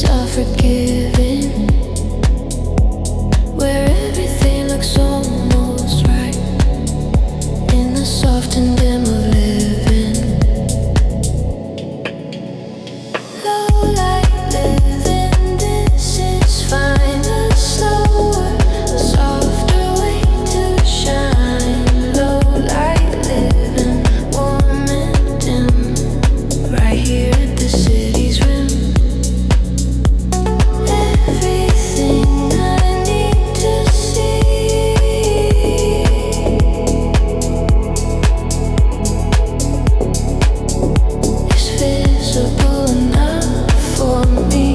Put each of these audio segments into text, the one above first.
are forgiven, where everything looks almost right, in the soft and dim of living. Low light living, this is fine. A slower, softer way to shine. Low light living, warm and dim, right here at the city's rim. Everything I need to see is visible enough for me.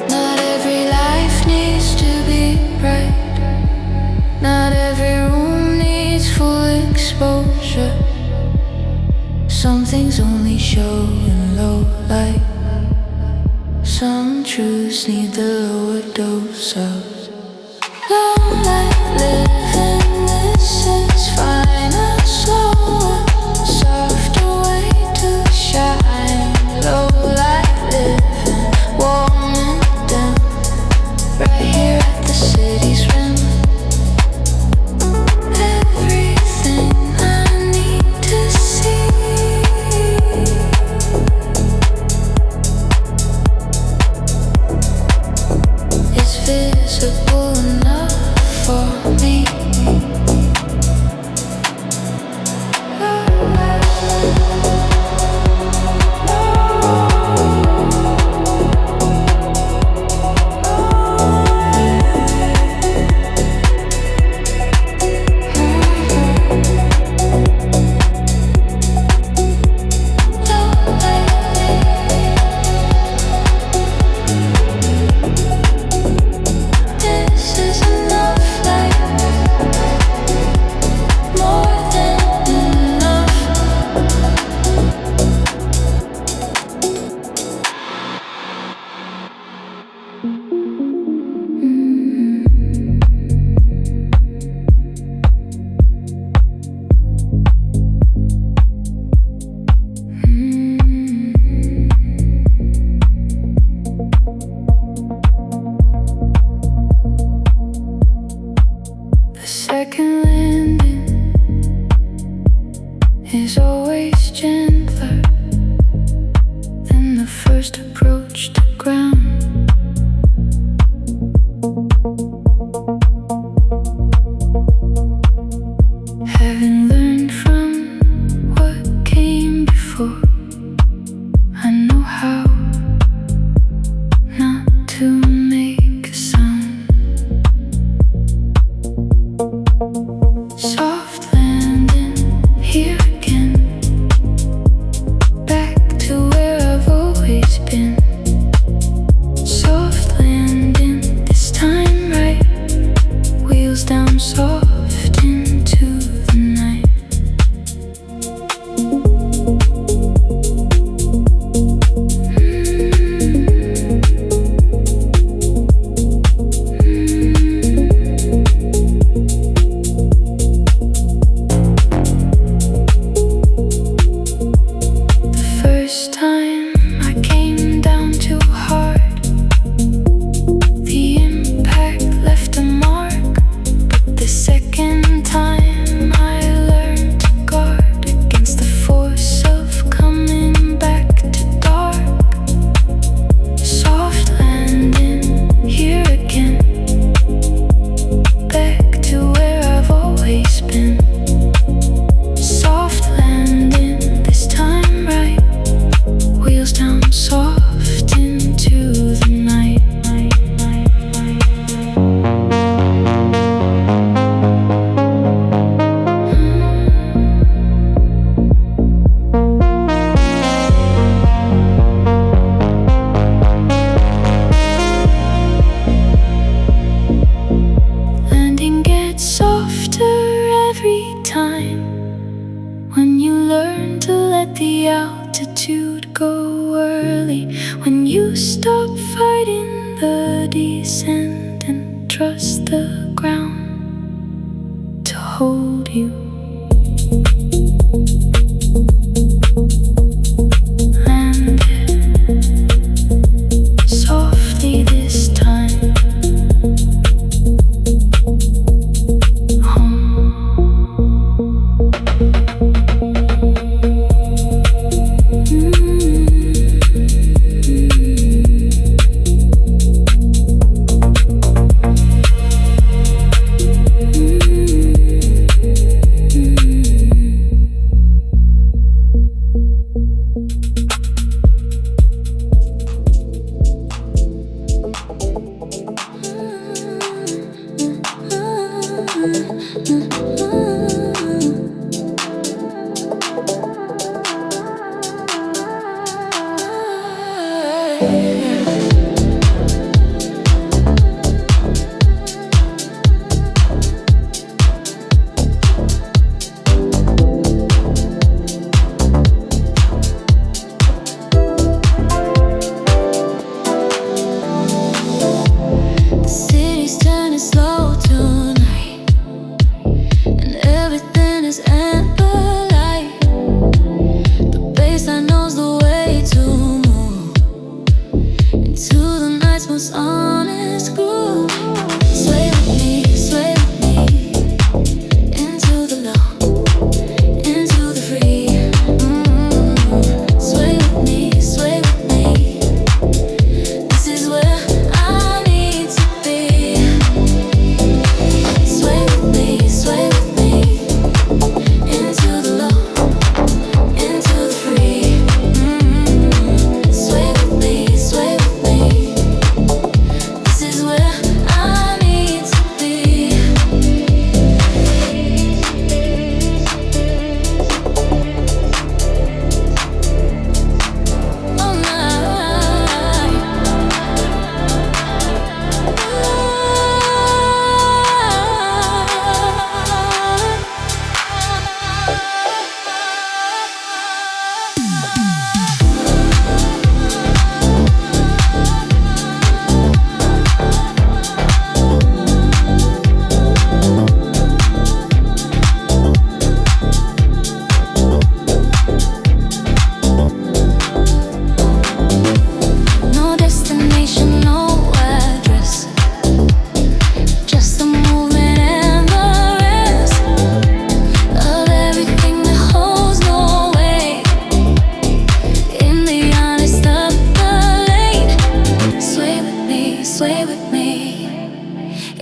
Not every life needs to be bright. Not every room needs full exposure. Some things only show in low light. Some truths need the lower dose of low light living. This is fine. A slower, softer way to shine. Low light living, warm and dim, right here at the city's rim. Everything I need to see is visible enough for me. This is enough light, more than enough. The second landing is always gentler than the first approach to ground. Having learned from what came before, I know how not to make a sound. Soft landing here again, back to where I've always been. Soft landing, this time right, wheels down soft into the night. The first time I came down too hard, the impact left a mark. But the second the altitude go early when you stop fighting the descent and trust the ground to hold you. Landed softly this time.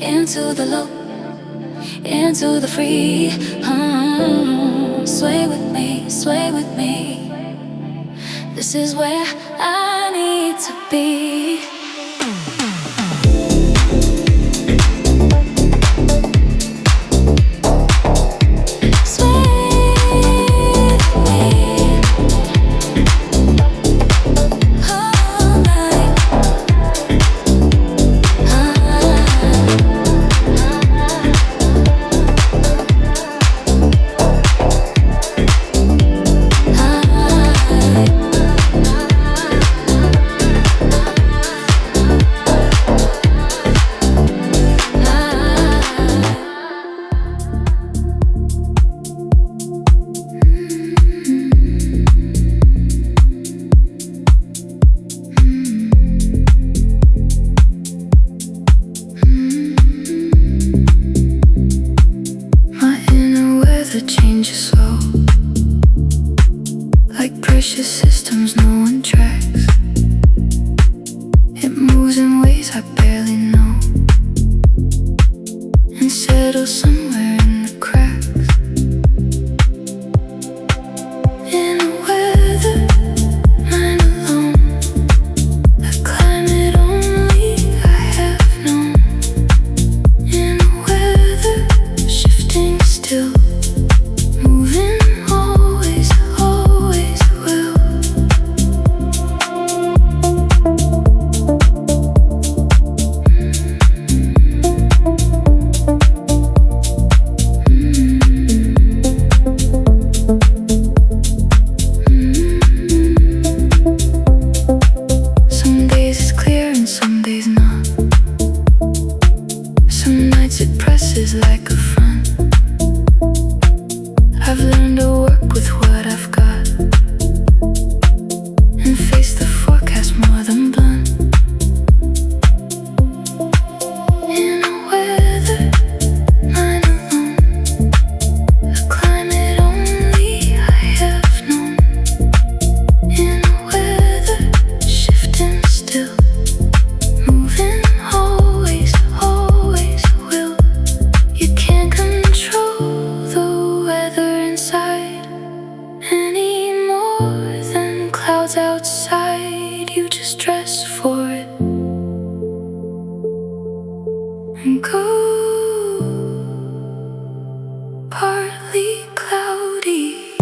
Into the low, into the free. Sway with me, sway with me. This is where I need to be. Changes slow, like precious systems no one tracks. It moves in ways I barely know and settles somewhere in the cracks. In a weather, mine alone, a climate only I have known. In a weather, shifting still, passes like a front. I've learned to work with what I've got and face the forecast more than blunt. In a weather line alone, a climate only I have known. In a weather shifting still, moving always, always will. You can't control the weather inside any more than clouds outside. You just dress for it and go. Partly cloudy.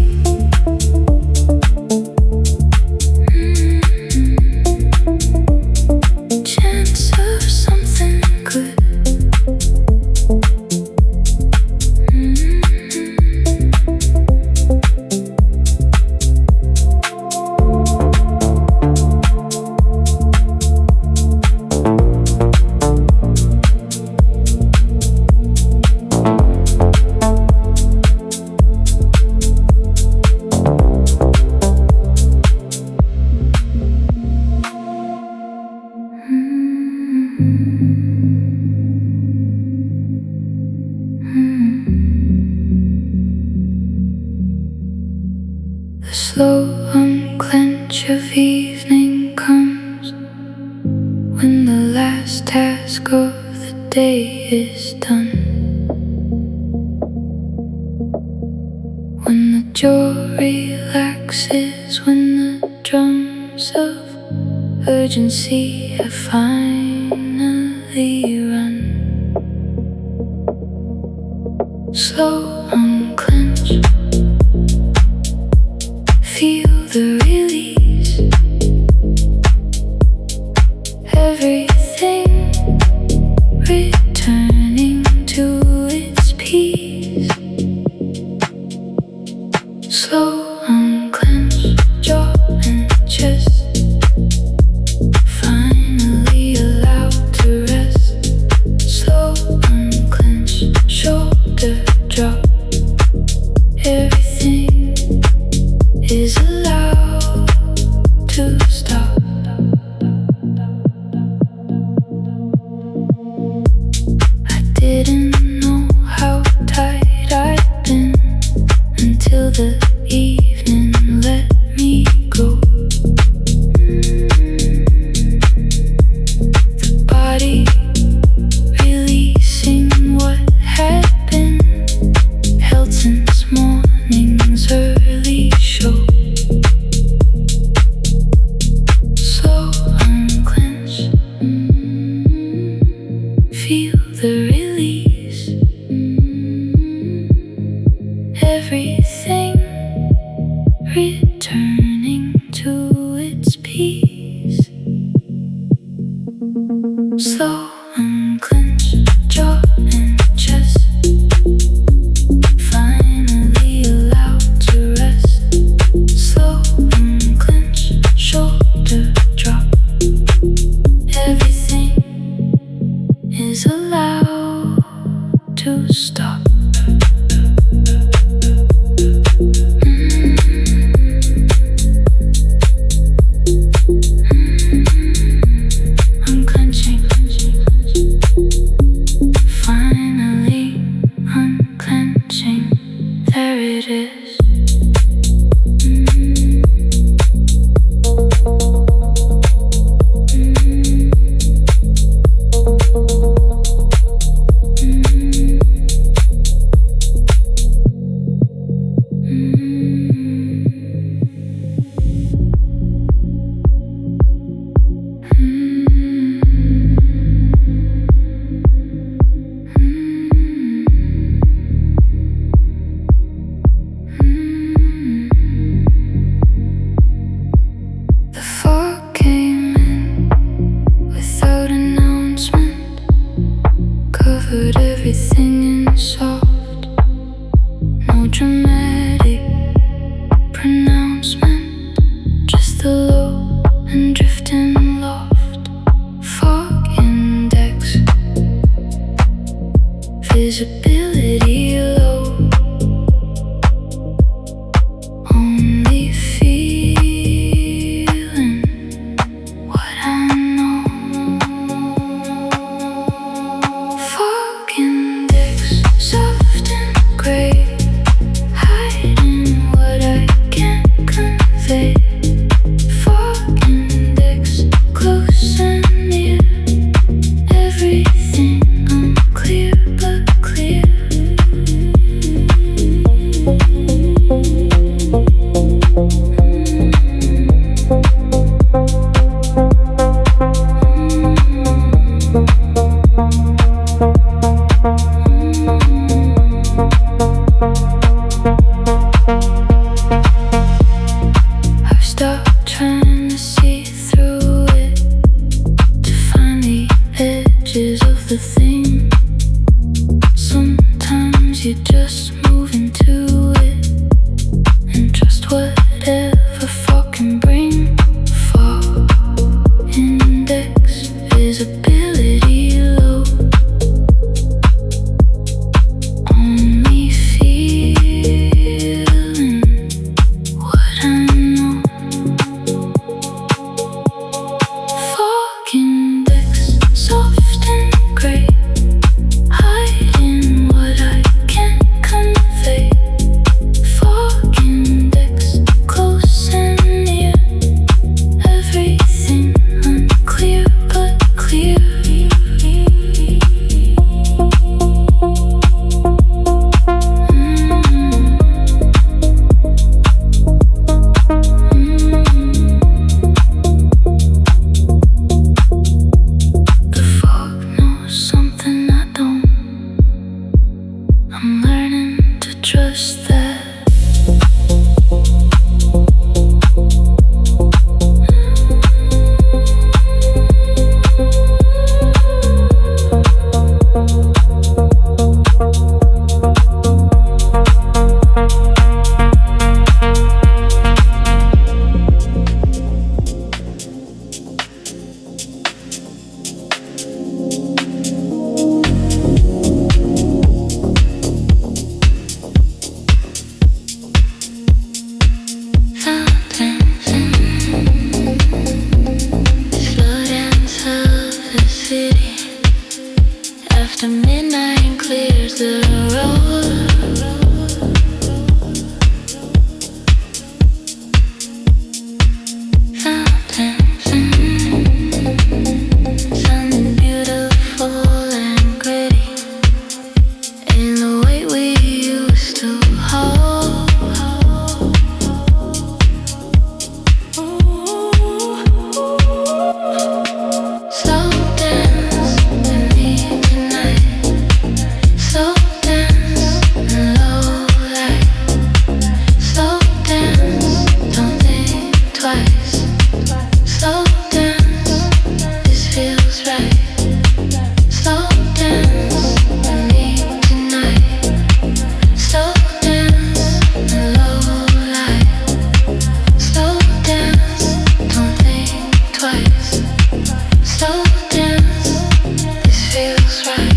Chance of something good. The slow unclench of evening comes when the last task of the day is done. When the jaw relaxes, when the drums of urgency have finally run. Slow unclench. Feel the release. Everything returning to its peace. Slow unclench jaw and chest. Finally allowed to rest. Slow unclench shoulder drop. Everything is allowed to stop. I didn't know how tight I'd been until the evening let me go. The body releasing what had been held since morning's early show. Slow unclench. Feel the release. Everything returning to its peace. Slow unclench jaw and chest. Finally allowed to rest. Slow unclench shoulder drop. Everything is allowed to stop. Unclenching. Finally unclenching. There it is. visibility low. Only feeling what I know. Fog index, soft and gray, hiding what I can't convey. Fog index, close and near, everything unclear but clear. I've stopped trying to see through it, to find the edges of the thing. Sometimes you just move into it and trust whatever fog can bring. Fog index, visibility low. Only feeling what I know. Fog index, soft and gray, hiding what I can't convey. Fog index, close and near, everything unclear but clear. The fog knows something I don't. I'm learning to trust that. Slow dance of the city after midnight clears the road. Something beautiful and gritty in the way we used to hold. Slow dance with me tonight. Slow dance in low light. Slow dance, don't think twice. Slow dance, this feels right. Slow dance with me tonight. Slow dance in low light. Slow dance, don't think twice. Slow dance, this feels right.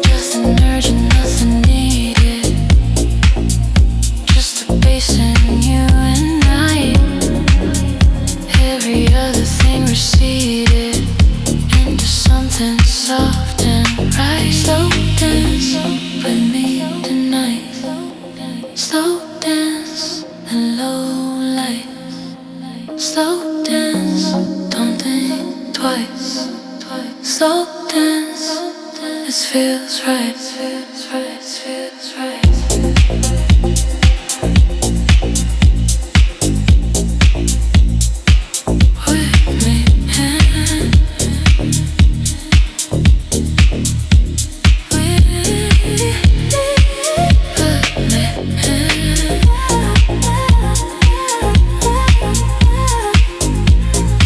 Just an urge and nothing needed, just a bass in you and I. Every other thing receded into something soft and right. Slow dance with me tonight. Slow dance in low light. Slow dance, don't think twice. Slow dance, this feels right. Feels right, feels right. With me,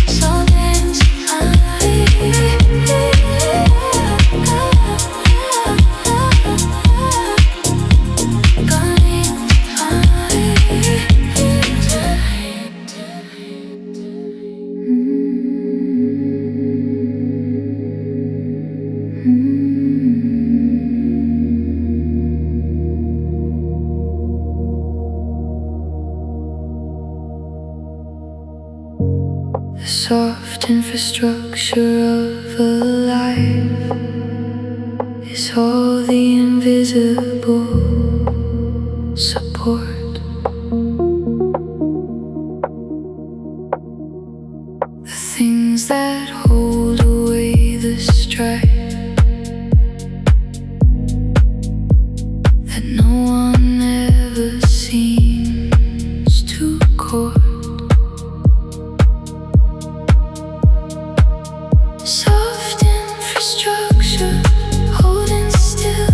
Slow dance, infrastructure of a life is all the invisible support. The things that hold away the strife that no one ever seems to court. Soft infrastructure holding still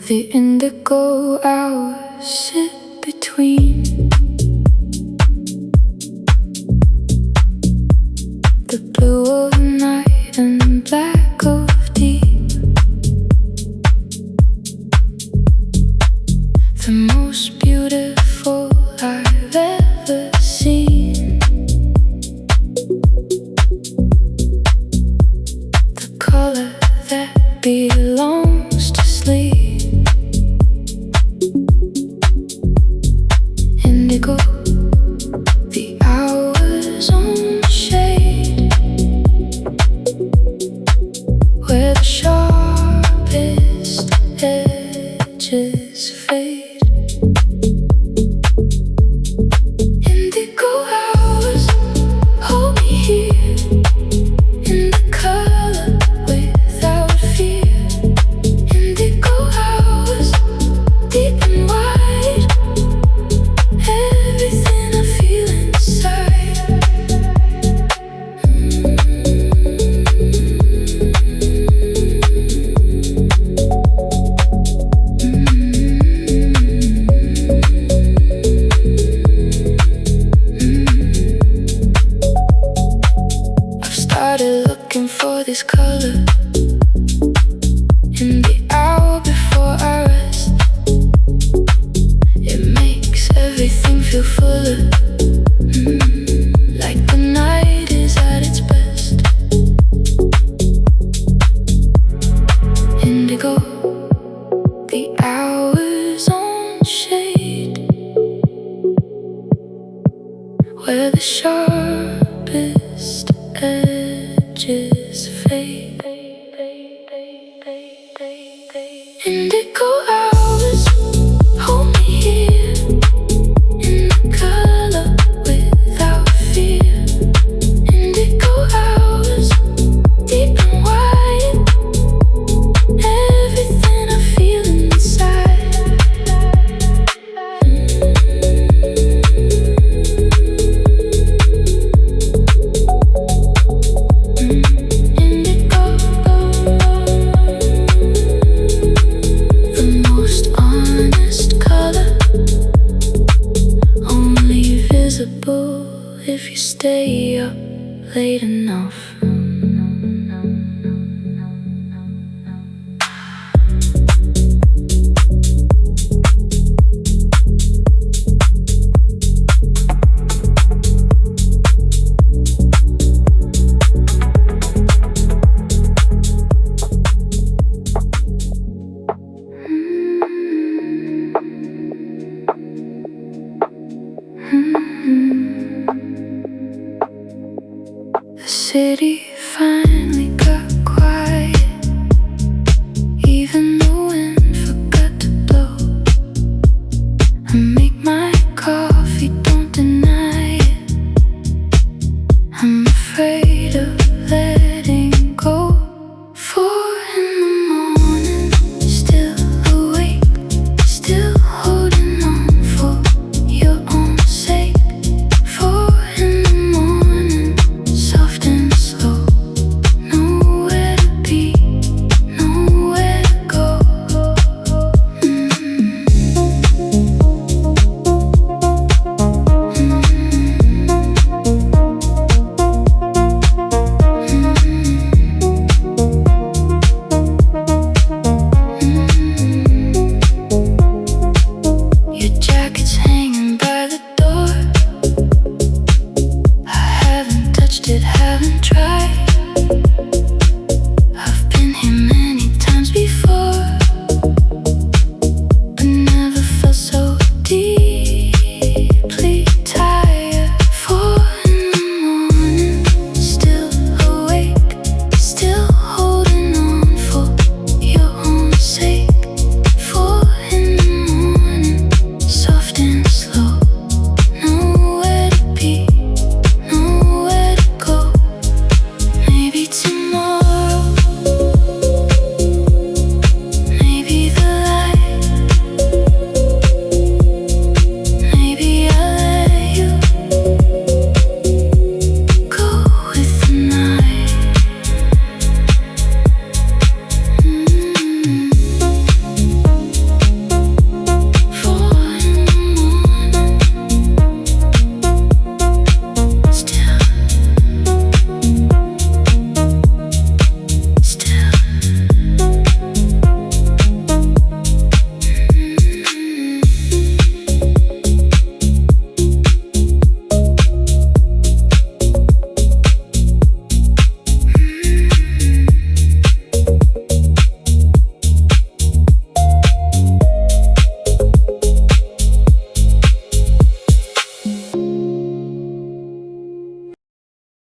The indigo hours sit between the blue of night and the black of deep. The most beautiful I've ever seen. The color that belongs to sleep. Indigo, the hours on shade, where the sharpest edges fade. Indigo hours, hold me here in the color without fear. Indigo hours, deep and wide, everything I feel inside. I've started looking for this color in the hour before I rest. It makes everything feel fuller, like the night is at its best. Indigo, the hours on shade, where the sharpest edges fade. Indigo hours, hold me here in the color without fear. Indigo hours, deep and wide, everything I feel inside. Indigo, the most honest color, only visible if you stay up late enough. The city finally got quiet, even the wind forgot to blow. I make my coffee, don't deny it. I'm afraid of letting go. 4 in the morning, still awake, still holding on for your own sake. 4 in the morning, soft and slow, nowhere to be, nowhere to go. Your jacket's hanging